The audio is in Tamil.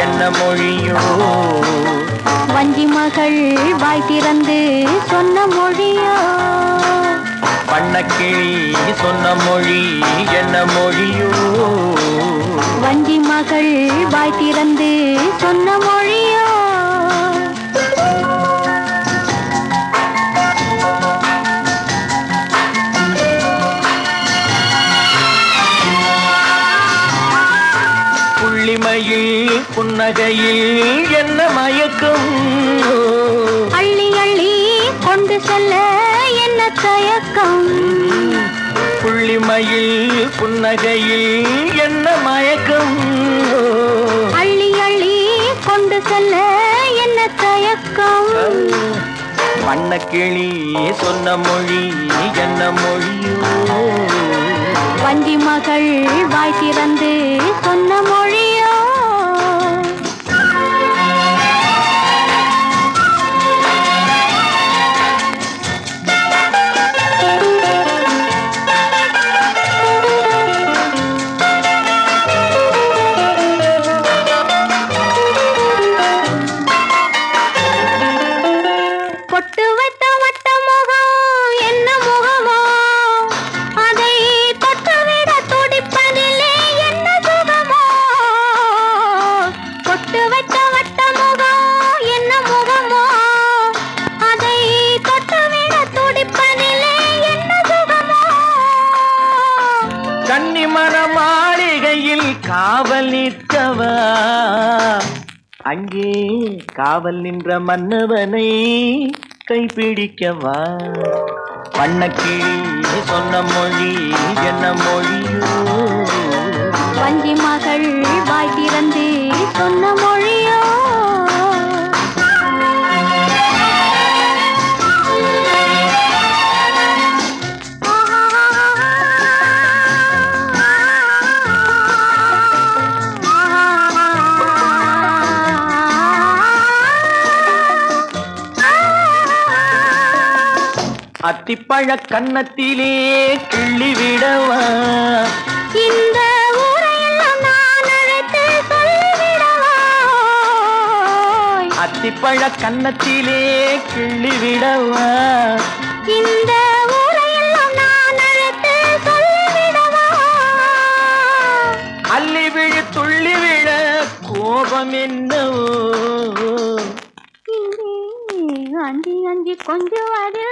என்ன மொழியோ? வஞ்சி மகள் வாய் திறந்து சொன்ன மொழியோ? வண்ணக்கிளி சொன்ன மொழி என்ன மொழியோ? வஞ்சி மகள் வாய் திறந்து சொன்ன மொழியோ? புள்ளிமையில் புன்னகையில் என்ன மயக்கம்? அள்ளி அள்ளி கொண்டு செல்ல என்ன தயக்கம்? புள்ளிமையில் புன்னகையில் என்ன மயக்கம்? அள்ளி அள்ளி கொண்டு செல்ல என்ன தயக்கம்? வண்ணக்கிளி சொன்ன மொழி என்ன மொழியோ? வஞ்சி மகள் வாய் திறந்து சொன்ன மொழியோ? பொட்டு வைத்த வட்ட முகம் என்ன முகமோ? அதை தொட்டுவிட துடிப்பதிலே என்ன சுகமோ? பொட்டு வைத்த வட்ட முகம் என்ன முகமோ? அதை தொட்டுவிட துடிப்பதிலே என்ன சுகமோ? கன்னிமர மாளிகையில் காவல் நிற்கவா? அங்கே காவல் நின்ற மன்னவனை கைப்பிடிக்கவா? வண்ணக்கிளி சொன்ன மொழி என்ன மொழியோ? வஞ்சி மகள் வாய் திறந்து சொன்ன மொழியோ? அத்திப்பழ கன்னத்திலே கிள்ளி விடவா? இந்த ஊரையெல்லாம் நான் அழைத்து சொல்லிவிடவா? அத்திப்பழ கன்னத்திலே கிள்ளி விடவா? இந்த ஊரையெல்லாம் நான் அழைத்து சொல்லிவிடவா? அள்ளி விழு துள்ளி விழ கோபம் என்னவோ? அஞ்சி அஞ்சி கொஞ்சம் அது